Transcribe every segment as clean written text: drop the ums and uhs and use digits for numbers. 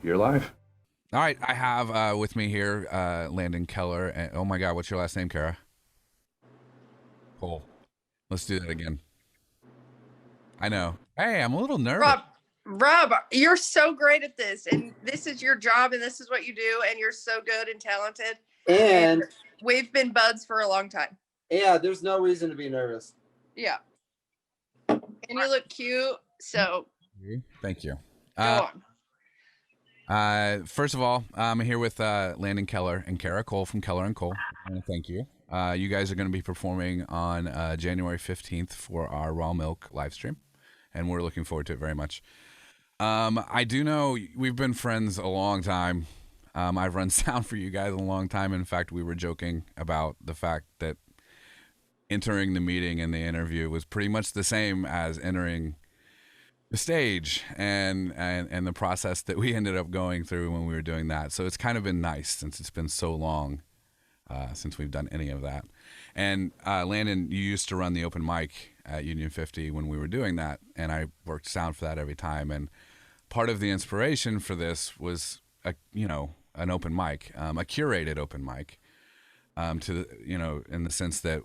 you're live. All right, I have with me here Landon Keller. And, oh my God, what's your last name, Kara? Cole. Let's do that again. I know. Hey, I'm a little nervous. Rob, you're so great at this, and this is your job, and this is what you do, and you're so good and talented. And we've been buds for a long time. Yeah, there's no reason to be nervous. Yeah. And you look cute, so Thank you. Go on. First of all, I'm here with Landon Keller and Keller&Cole from Keller&Cole. I want to thank you. You guys are going to be performing on January 15th for our Raw Milk live stream, and we're looking forward to it very much. I do know we've been friends a long time. I've run sound for you guys a long time. In fact, we were joking about the fact that entering the meeting and the interview was pretty much the same as entering the stage and the process that we ended up going through when we were doing that. So it's kind of been nice since it's been so long since we've done any of that. And Landon, you used to run the open mic at Union 50 when we were doing that, and I worked sound for that every time. And part of the inspiration for this was an open mic, a curated open mic, in the sense that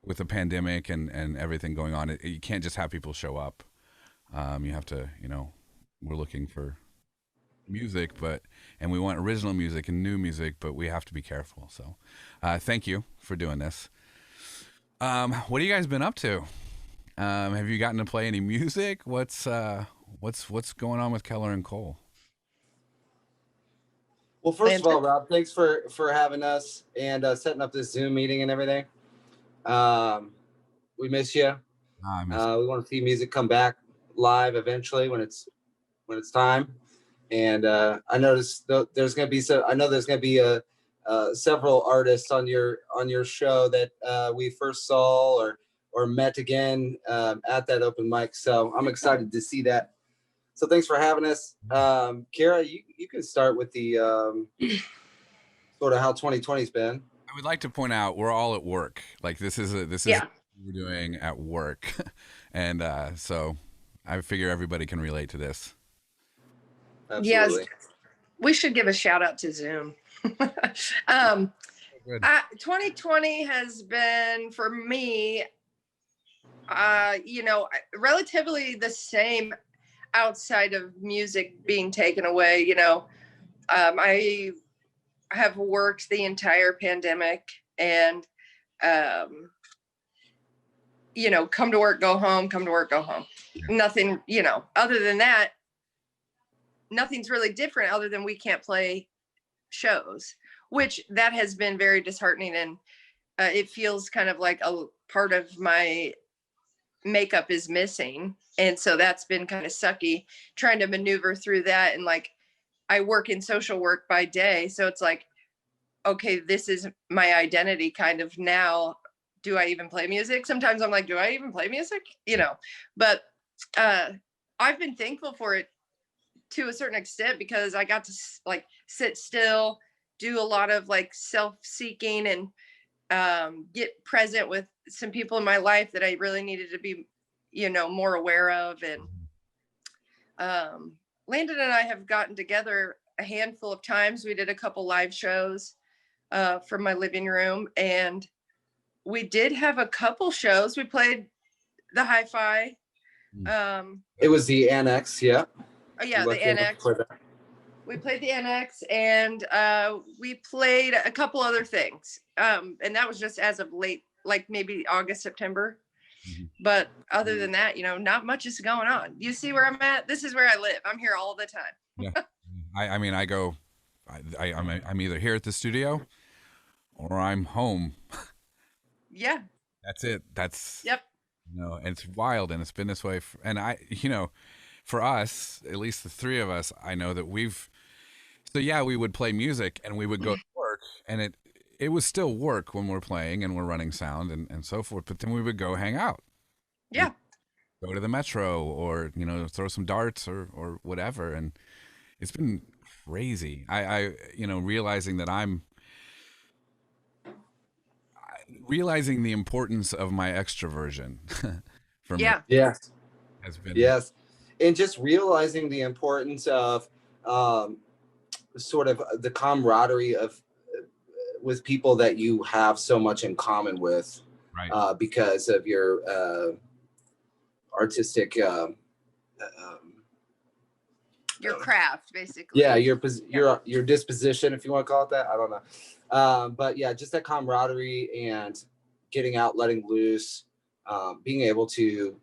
with the pandemic and everything going on, you can't just have people show up. You have to, we're looking for music, and we want original music and new music, but we have to be careful. So thank you for doing this. What have you guys been up to? Have you gotten to play any music? What's going on with Keller&Cole? Well, first of all, Rob, thanks for having us and setting up this Zoom meeting and everything. We miss you. We want to see music come back live eventually when it's time. And I noticed there's going to be several artists on your show that we first saw or met again at that open mic. So I'm excited to see that. So thanks for having us. Kara, you can start with the sort of how 2020's been. I would like to point out we're all at work. Like this is what we're doing at work, and so I figure everybody can relate to this. Absolutely. Yes, we should give a shout out to Zoom. 2020 has been for me, relatively the same outside of music being taken away. I have worked the entire pandemic and come to work, go home, come to work, go home. Nothing, other than that, nothing's really different other than we can't play shows, which that has been very disheartening. And it feels kind of like a part of my makeup is missing. And so that's been kind of sucky trying to maneuver through that. And like, I work in social work by day. So it's like, okay, this is my identity kind of now. Do I even play music? Sometimes I'm like, do I even play music? But I've been thankful for it to a certain extent because I got to like sit still, do a lot of like self-seeking and get present with some people in my life that I really needed to be, more aware of. And Landon and I have gotten together a handful of times. We did a couple live shows from my living room, and we did have a couple shows. We played the Hi-Fi. It was the Annex, yeah. Oh yeah, the Annex. We played the Annex, and we played a couple other things. And that was just as of late, like maybe August, September. Mm-hmm. But other than that, not much is going on. You see where I'm at? This is where I live. I'm here all the time. Yeah. I'm either here at the studio or I'm home. Yeah. That's it. Yep. And it's wild, and it's been this way. For us, at least the three of us, I know that we would play music and we would go to work, and it was still work when we're playing and we're running sound and so forth, but then we would go hang out. Yeah. We'd go to the Metro or, throw some darts or whatever. And it's been crazy. I realizing that I'm realizing the importance of my extroversion for me. Yeah. Yes. Has been. Yes. And just realizing the importance of sort of the camaraderie of with people that you have so much in common with, Right. because of your artistic your craft, basically. yeah, your disposition, if you want to call it that. I don't know, but yeah, just that camaraderie and getting out, letting loose, being able to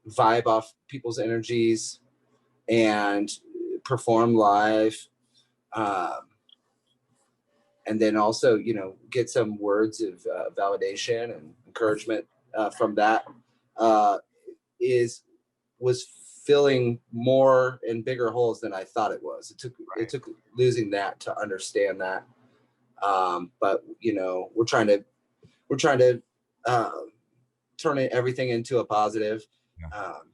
vibe off people's energies and perform live, and then also, you know, get some words of validation and encouragement from that, is was filling more and bigger holes than I thought it was. It took losing that to understand that. But you know, we're trying to turn everything into a positive,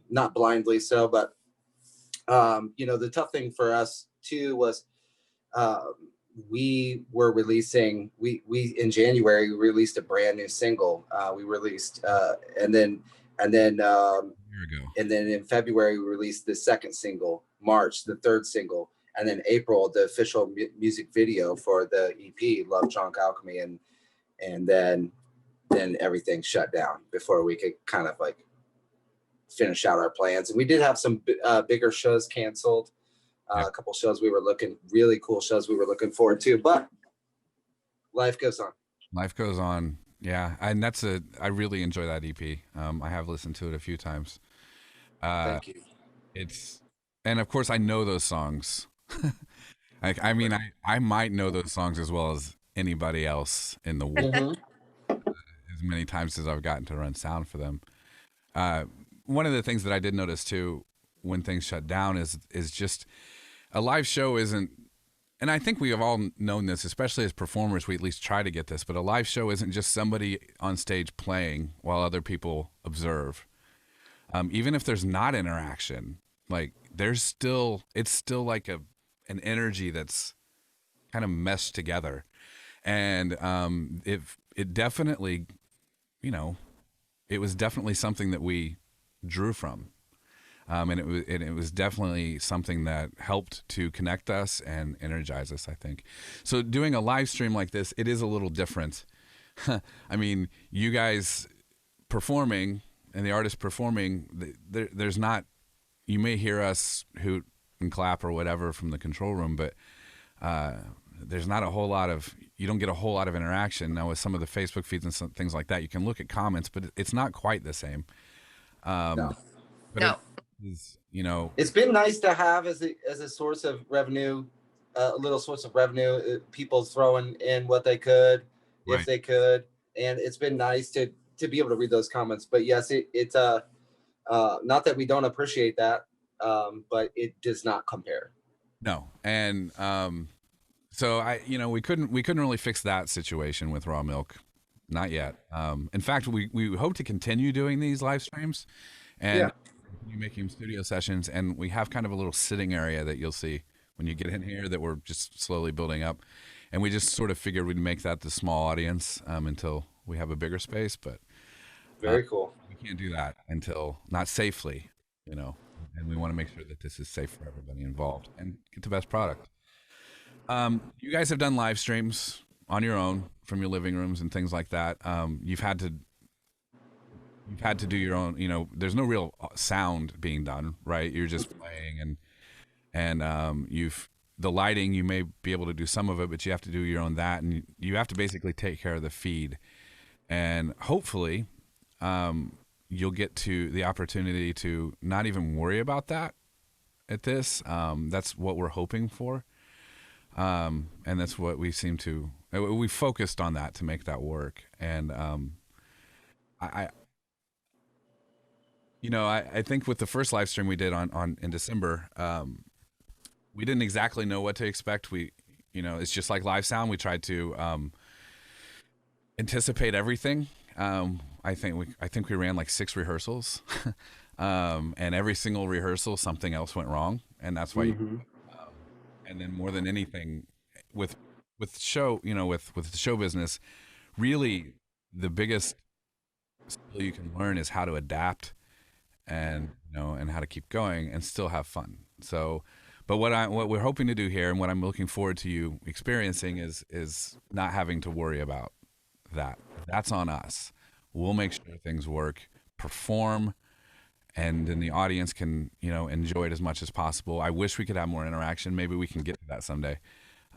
not blindly so, but you know, the tough thing for us too was we were releasing we in January we released a brand new single. We released and then and then in February we released the second single, March the third single, and then April the official music video for the EP Love Drunk Alchemy, and then everything shut down before we could kind of like finish out our plans. And we did have some bigger shows canceled. A couple shows really cool shows we were looking forward to, but life goes on. Life goes on. Yeah. And I really enjoy that EP. I have listened to it a few times. Thank you. And of course I know those songs. I mean, I might know those songs as well as anybody else in the world. As many times as I've gotten to run sound for them. One of the things that I did notice too when things shut down is just a live show isn't, and I think we have all known this, especially as performers, we at least try to get this, but a live show isn't just somebody on stage playing while other people observe. Even if there's not interaction, like it's still like an energy that's kind of meshed together. And it definitely, you know, it was definitely something that we drew from. And it was definitely something that helped to connect us and energize us, I think. So doing a live stream like this, it is a little different. I mean, you guys performing and the artist performing, there's not, you may hear us hoot and clap or whatever from the control room, but there's not a whole lot of, you don't get a whole lot of interaction. Now with some of the Facebook feeds and some things like that, you can look at comments, but it's not quite the same. No. But No. You know, it's been nice to have as a source of revenue, a little source of revenue, people throwing in what they could, right. if they could, and it's been nice to be able to read those comments. But yes, it's not that we don't appreciate that, but it does not compare. No. And so we couldn't really fix that situation with Raw Milk, not yet. In fact, we hope to continue doing these live streams and continue making studio sessions, and we have kind of a little sitting area that you'll see when you get in here that we're just slowly building up, and we just sort of figured we'd make that the small audience until we have a bigger space. But very cool. We can't do that until not safely, you know, and we want to make sure that this is safe for everybody involved and get the best product. You guys have done live streams on your own from your living rooms and things like that. You've had to do your own, you know, there's no real sound being done, right? You're just playing and the lighting, you may be able to do some of it, but you have to do your own that. And you have to basically take care of the feed, and hopefully, you'll get to the opportunity to not even worry about that at this. That's what we're hoping for. And that's what we focused on that to make that work. And, I think with the first live stream we did in December, we didn't exactly know what to expect. It's just like live sound. We tried to, anticipate everything. I think we ran like 6 rehearsals, and every single rehearsal something else went wrong, and that's why. And then more than anything, with show, with the show business, really the biggest skill you can learn is how to adapt and and how to keep going and still have fun. So, but what we're hoping to do here, and what I'm looking forward to you experiencing, is not having to worry about that. That's on us. We'll make sure things work, perform, and then the audience can enjoy it as much as possible. I wish we could have more interaction. Maybe we can get to that someday,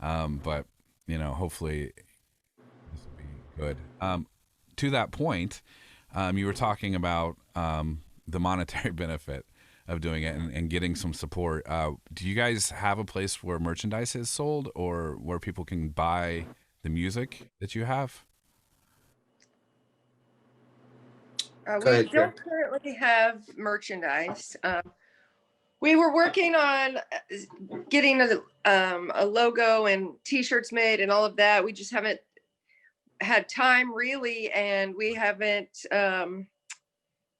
but hopefully this will be good. To that point, you were talking about the monetary benefit of doing it and getting some support. Do you guys have a place where merchandise is sold, or where people can buy the music that you have? Go We ahead, Karen. don't currently have merchandise. We were working on getting a logo and T-shirts made and all of that. We just haven't had time really, and we haven't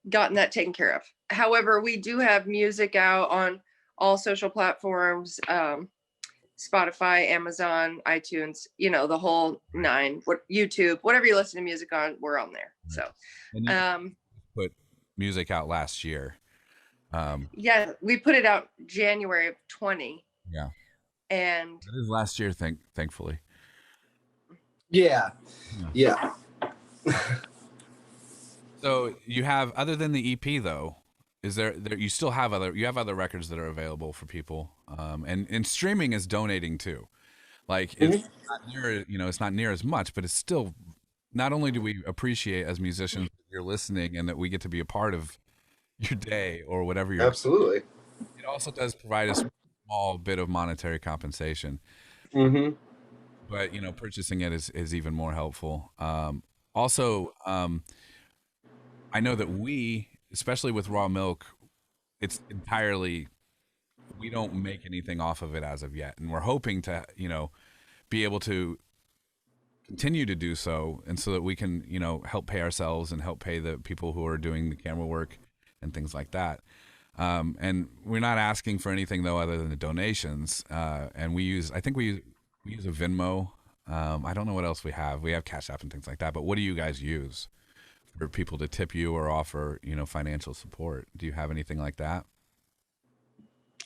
gotten that taken care of. However, we do have music out on all social platforms, Spotify, Amazon, iTunes, the whole nine. YouTube, whatever you listen to music on, we're on there. So, And you put music out last year. yeah, we put it out January of 20. Yeah, And that is last year. Thankfully. Yeah. Yeah. So you have, other than the EP though, is there you still have other records that are available for people, and streaming is donating too. Like it's not near, it's not near as much, but it's still, not only do we appreciate as musicians that you're listening and that we get to be a part of your day or whatever you're, Absolutely. it also does provide a small bit of monetary compensation. Mm-hmm. But purchasing it is even more helpful. Also, I know that we, especially with raw milk, it's entirely, we don't make anything off of it as of yet, and we're hoping to be able to continue to do so, and so that we can help pay ourselves and help pay the people who are doing the camera work and things like that. And we're not asking for anything though other than the donations. And I think we use a Venmo. I don't know what else we have. We have Cash App and things like that. But what do you guys use for people to tip you or offer financial support? Do you have anything like that?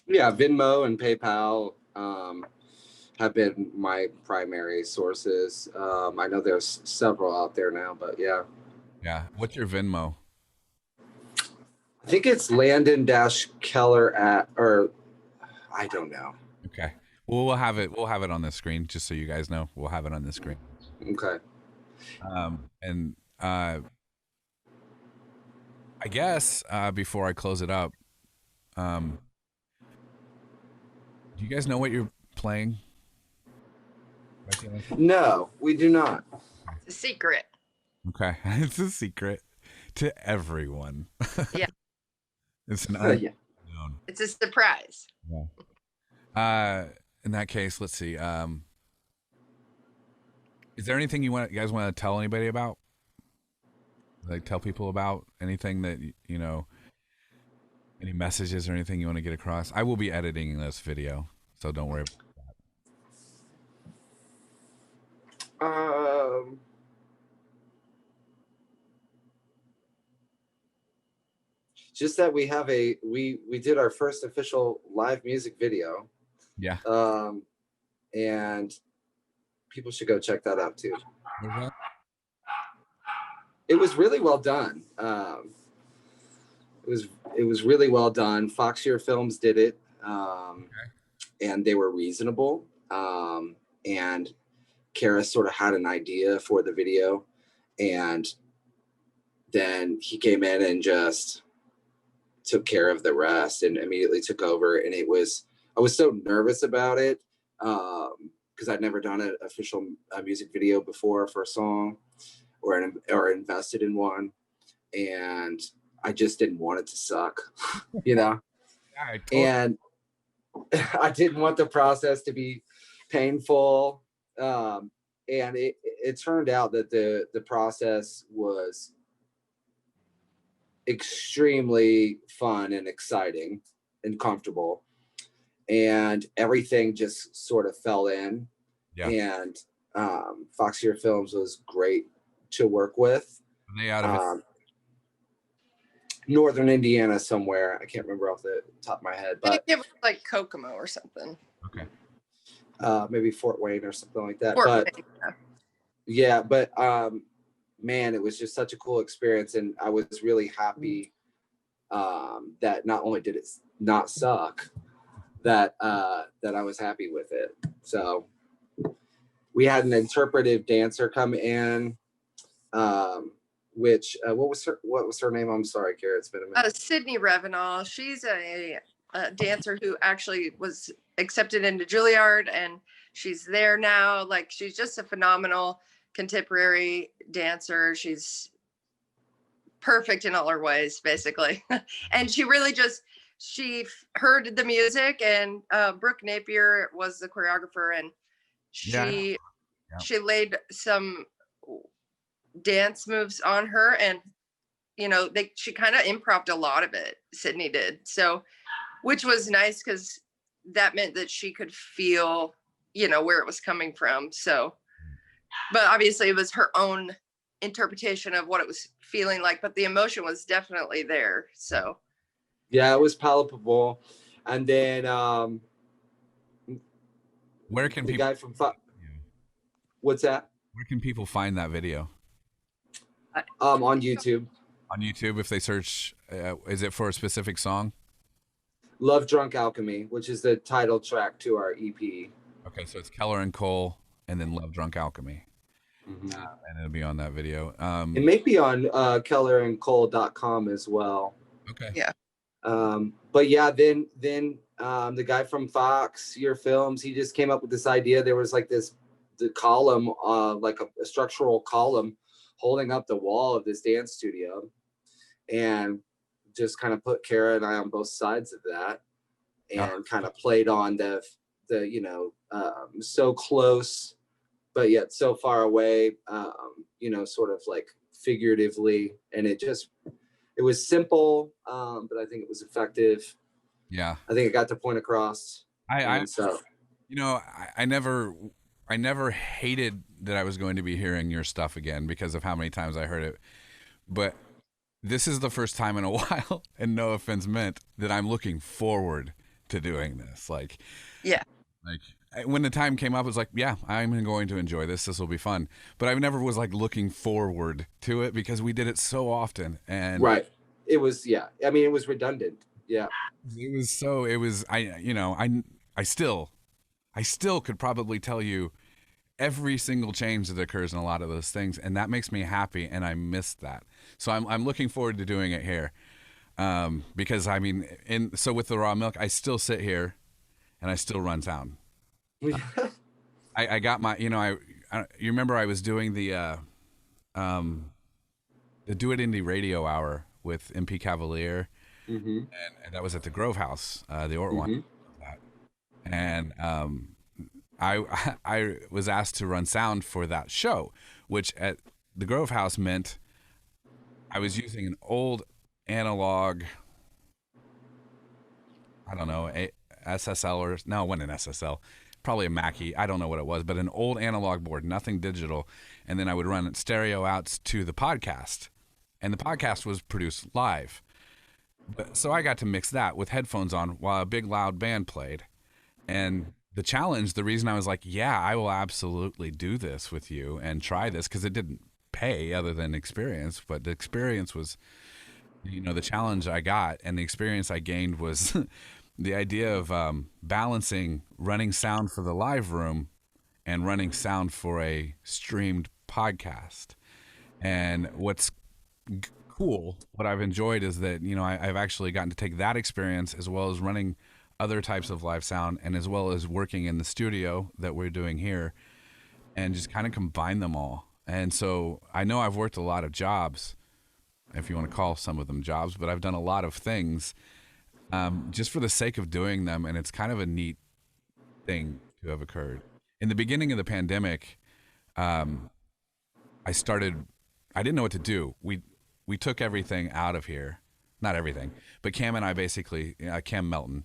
Yeah, Venmo and PayPal have been my primary sources. I know there's several out there now, but yeah. Yeah. What's your Venmo? I think it's Landon Keller or I don't know. Okay. Well, we'll have it. We'll have it on the screen, just so you guys know. We'll have it on the screen. Okay. And I guess before I close it up, do you guys know what you're playing? No, we do not. it's a secret. Okay, it's a secret to everyone. Yeah. It's an Yeah. unknown. It's a surprise. Yeah. In that case, let's see. Is there anything you guys want to tell anybody about? Like, tell people about anything that any messages or anything you want to get across? I will be editing this video, so don't worry about Um, just that we have we did our first official live music video. Yeah. And people should go check that out too. Okay. It was really well done. It was really well done. Foxier Films did it, and they were reasonable. And Kara sort of had an idea for the video, and then he came in and just took care of the rest and immediately took over. And I was so nervous about it because I'd never done an official music video before for a song or invested in one, and I just didn't want it to suck, Yeah, and I didn't want the process to be painful. And it turned out that the process was extremely fun and exciting and comfortable, and everything just sort of fell in. Yeah. And Foxier Films was great to work with. Are they out of northern Indiana somewhere. I can't remember off the top of my head, I think but it was like Kokomo or something. Okay. Maybe Fort Wayne or something like that. Fort But Wayne, yeah, but man, it was just such a cool experience, and I was really happy that not only did it not suck, that I was happy with it. So we had an interpretive dancer come in, which what was her name? I'm sorry, Kara, it's been a minute. Sydney Revenall. She's a dancer who actually was accepted into Juilliard, and she's there now. Like, she's just a phenomenal contemporary dancer. She's perfect in all her ways, basically. And she really just, she heard the music, and Brooke Napier was the choreographer, and she laid some dance moves on her, and she kind of improv'd a lot of it. Sydney did, so, which was nice because that meant that she could feel where it was coming from. So, but obviously it was her own interpretation of what it was feeling like, but the emotion was definitely there. So yeah, it was palpable. And then where can the people guy from what's that? Where can people find that video? On YouTube. On YouTube, if they search, is it for a specific song? Love Drunk Alchemy, which is the title track to our EP. Okay, so it's Keller&Cole and then Love Drunk Alchemy. Mm-hmm. And it'll be on that video. It may be on kellerandcole.com as well. Okay. Yeah. But yeah, then the guy from Fox Your Films, he just came up with this idea. There was like the column, like a structural column holding up the wall of this dance studio, and just kind of put Kara and I on both sides of that, and kind of played on the so close but yet so far away, sort of like figuratively. And it was simple, but I think it was effective. Yeah. I think it got the point across. I never hated that I was going to be hearing your stuff again because of how many times I heard it. But this is the first time in a while, and no offense meant, that I'm looking forward to doing this. Like, yeah. Like, when the time came up, it was like, yeah, I'm going to enjoy this. This will be fun. But I never was like looking forward to it because we did it so often. And right. It was, yeah. I mean, it was redundant. Yeah. I still could probably tell you every single change that occurs in a lot of those things. And that makes me happy. And I missed that. So I'm looking forward to doing it here. Because I mean, so with the raw milk, I still sit here and I still run sound. I got my, you remember I was doing the Do It Indie Radio Hour with MP Cavalier, and that was at the Grove House, the Ort one. And I was asked to run sound for that show, which at the Grove House meant I was using an old analog, I don't know, SSL or no, it wasn't an SSL, probably a Mackie, I don't know what it was, but an old analog board, nothing digital. And then I would run stereo outs to the podcast, and the podcast was produced live. So I got to mix that with headphones on while a big loud band played. And the challenge, the reason I was like, yeah, I will absolutely do this with you and try this, because it didn't pay other than experience, but the experience was, the challenge I got and the experience I gained was the idea of balancing running sound for the live room and running sound for a streamed podcast. And what's cool, what I've enjoyed is that, I've actually gotten to take that experience as well as running other types of live sound, and as well as working in the studio that we're doing here, and just kind of combine them all. And so I know I've worked a lot of jobs, if you want to call some of them jobs, but I've done a lot of things just for the sake of doing them. And it's kind of a neat thing to have occurred. In the beginning of the pandemic, I didn't know what to do. We took everything out of here, not everything, but Cam and I basically, Cam Melton,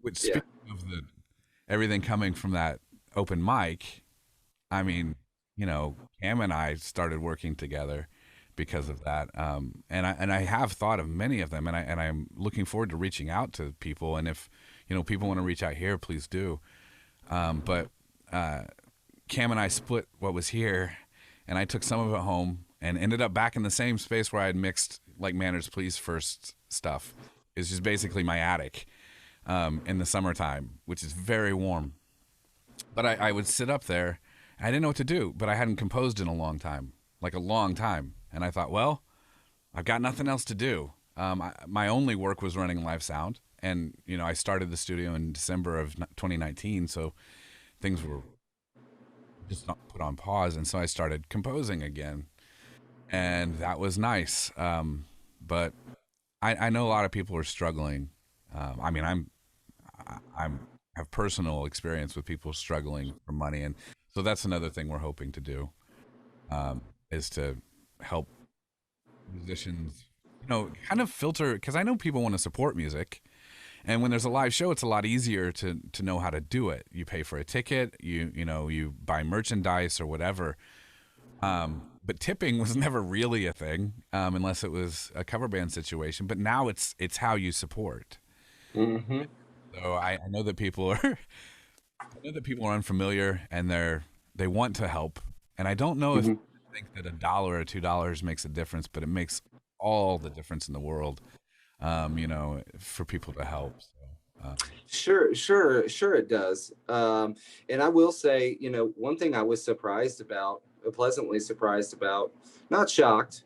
which speaking of everything coming from that open mic, I mean, Cam and I started working together because of that. And I have thought of many of them, and I'm looking forward to reaching out to people. And if people want to reach out here, please do. But Cam and I split what was here, and I took some of it home and ended up back in the same space where I had mixed like Manners Please first stuff. It's just basically my attic in the summertime, which is very warm. But I would sit up there. And I didn't know what to do, but I hadn't composed in a long time, like a long time. And I thought, well, I've got nothing else to do. My only work was running live sound. And, I started the studio in December of 2019. So things were just not put on pause. And so I started composing again. And that was nice. But I know a lot of people are struggling. I mean, I'm have personal experience with people struggling for money, and so that's another thing we're hoping to do, is to help musicians, kind of filter, because I know people want to support music, and when there's a live show, it's a lot easier to know how to do it. You pay for a ticket, you buy merchandise or whatever. But tipping was never really a thing, unless it was a cover band situation. But now it's how you support. Mm-hmm. So I know that people are I know that people are unfamiliar and they want to help. And I don't know if Mm-hmm. I think that $1 or $2 makes a difference, but it makes all the difference in the world, for people to help. So, Sure it does. And I will say, one thing I was surprised about, pleasantly surprised about, not shocked,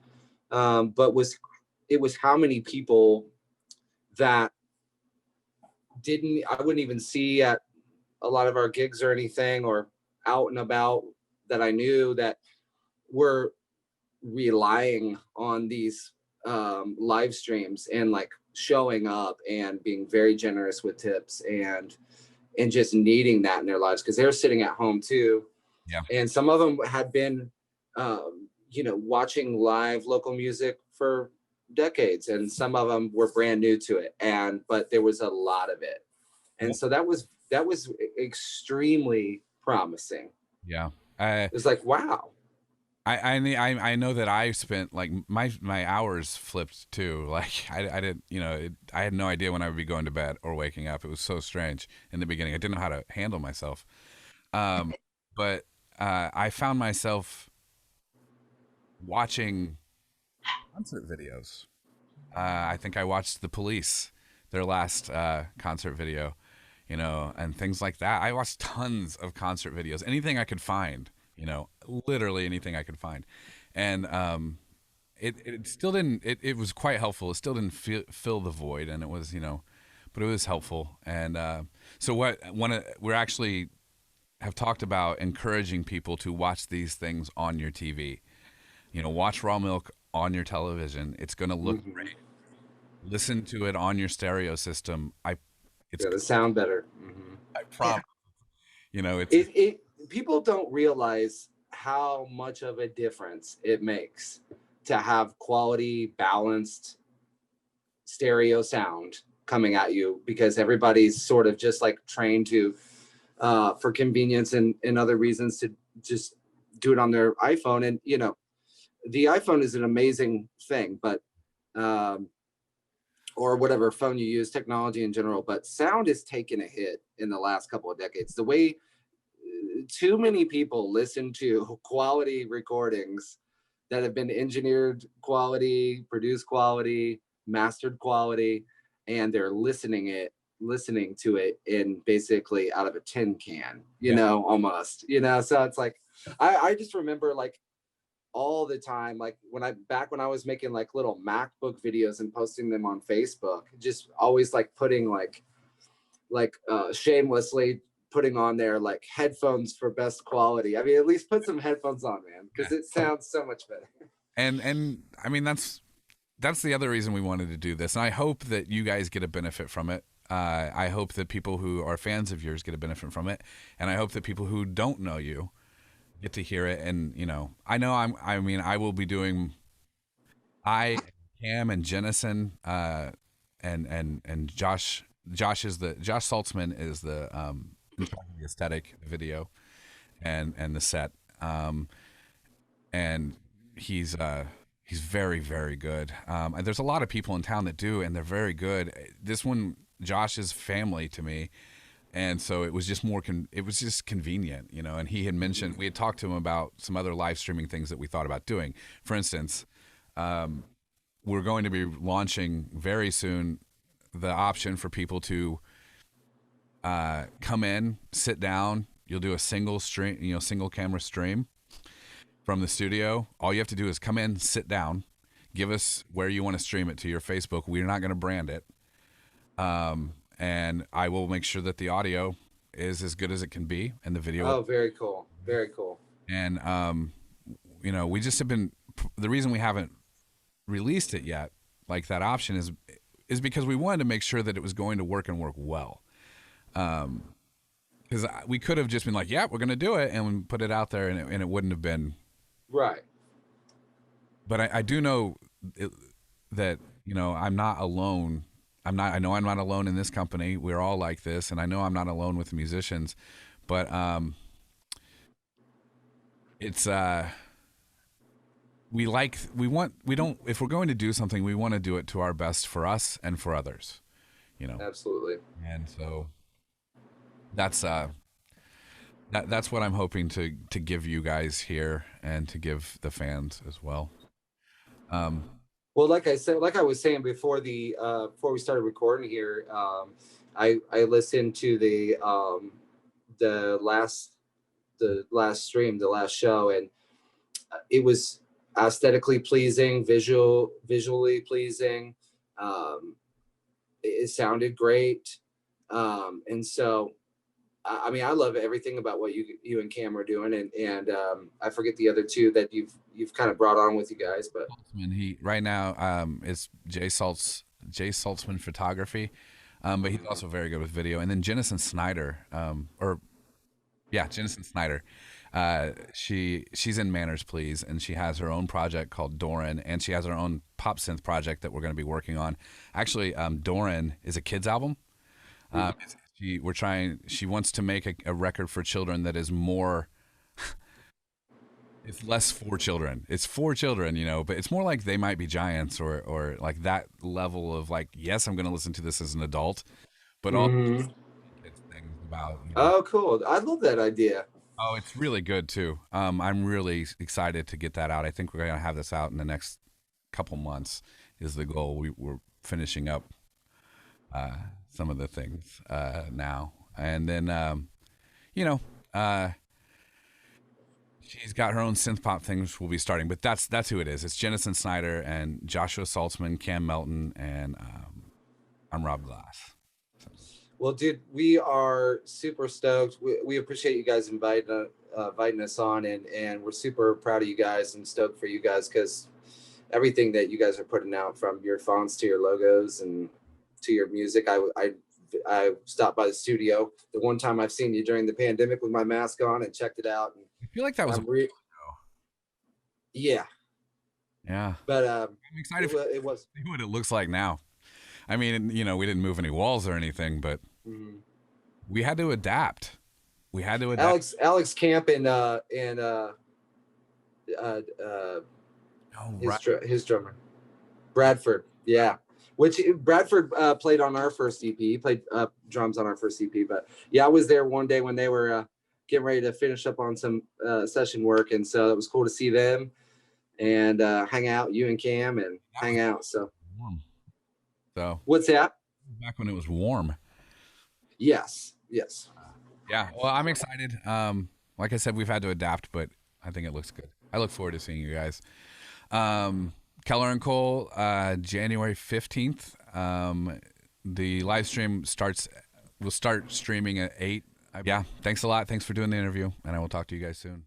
but it was how many people that I wouldn't even see at a lot of our gigs or anything, or out and about, that I knew that were relying on these live streams and like showing up and being very generous with tips and just needing that in their lives, because they're sitting at home too. yeah. And some of them had been watching live local music for decades, and some of them were brand new to it, but there was a lot of it. And so that was extremely promising. Yeah. It was like, wow. I know that I spent like my hours flipped too. Like I didn't, I had no idea when I would be going to bed or waking up. It was so strange in the beginning. I didn't know how to handle myself. But I found myself watching concert videos. I think I watched The Police, their last concert video, and things like that. I watched tons of concert videos, anything I could find, literally anything I could find. And it still didn't, it was quite helpful. It still didn't fill the void, and it was, but it was helpful. And so we're actually have talked about encouraging people to watch these things on your TV. Watch Raw Milk on your television. It's going to look Mm-hmm. great. Listen to it on your stereo system. It's Gonna sound better. Mm-hmm. I promise. It's People don't realize how much of a difference it makes to have quality, balanced stereo sound coming at you, because everybody's sort of just like trained to, for convenience and other reasons, to just do it on their iPhone. And, the iPhone is an amazing thing, but, or whatever phone you use, technology in general, but sound has taken a hit in the last couple of decades. The way too many people listen to quality recordings that have been engineered quality, produced quality, mastered quality, and they're listening to it in basically out of a tin can, almost, so it's like, I just remember like all the time, like when I was making like little MacBook videos and posting them on Facebook, just always like putting shamelessly putting on there like headphones for best quality. I mean, at least put some headphones on, man, because it sounds so much better. And I mean, that's the other reason we wanted to do this, and I hope that you guys get a benefit from it. I hope that people who are fans of yours get a benefit from it, and I hope that people who don't know you get to hear it. And I know I will be doing, Cam and Jennison, and Josh Saltzman is the the aesthetic video and the set, and he's He's very, very good. And there's a lot of people in town that do, and they're very good. This one, Josh is family to me, and so it was just it was just convenient, you know. And he had mentioned, we had talked to him about some other live streaming things that we thought about doing. For instance, we're going to be launching very soon the option for people to come in, sit down. You'll do a single stream, you know, single camera stream from the studio. All you have to do is come in, sit down, give us where you want to stream it to your Facebook. We're not going to brand it. And I will make sure that the audio is as good as it can be and the video. Oh, very cool. Very cool. And, you know, we just have been, the reason we haven't released it yet, like that option is because we wanted to make sure that it was going to work and work well. Because we could have just been like, yeah, we're going to do it, and we put it out there, and it wouldn't have been right. But I do know that, you know, I'm not alone. I know I'm not alone in this company. We're all like this, and I know I'm not alone with the musicians. But it's if we're going to do something, we want to do it to our best for us and for others, you know. Absolutely. And so that's what I'm hoping to give you guys here and to give the fans as well. Well, like I was saying before before we started recording here, I listened to the last stream, the last show, and it was aesthetically pleasing, visually pleasing. It sounded great, and so I mean, I love everything about what you and Cam are doing, and I forget the other two that you've kind of brought on with you guys, but he right now is Jay Saltzman Photography, but he's also very good with video. And then Jennison Snyder, Jennison Snyder, she's in Manners Please, and she has her own project called Doran, and she has her own pop synth project that we're going to be working on. Actually, Doran is a kids album. She wants to make a record for children that is more it's less for children. It's for children, you know, but it's more like They Might Be Giants or like that level of like, yes, I'm going to listen to this as an adult, but all things about, you know. Oh, cool. I love that idea. Oh, it's really good too. I'm really excited to get that out. I think we're going to have this out in the next couple months is the goal. We're finishing up some of the things now, and then you know, she's got her own synth pop things we'll be starting, but that's who it is. It's Jennison Snyder and Joshua Saltzman, Cam Melton, and I'm Rob Glass. Well, dude, we are super stoked. We appreciate you guys inviting us on, and we're super proud of you guys and stoked for you guys, because everything that you guys are putting out, from your fonts to your logos and to your music. I stopped by the studio the one time I've seen you during the pandemic with my mask on and checked it out. And I feel like that was yeah. But I'm excited it was see what it looks like now. I mean, you know, we didn't move any walls or anything, but we had to adapt. Alex Camp and his drummer, Bradford. Yeah. Which Bradford played on our first EP. He played drums on our first EP. But yeah, I was there one day when they were getting ready to finish up on some session work. And so it was cool to see them and hang out, you and Cam, and hang out. So what's that? Back when it was warm. Yes. Yeah. Well, I'm excited. Like I said, we've had to adapt, but I think it looks good. I look forward to seeing you guys. Keller&Cole, January 15th. The live stream we'll start streaming at 8. Yeah, thanks a lot. Thanks for doing the interview, and I will talk to you guys soon.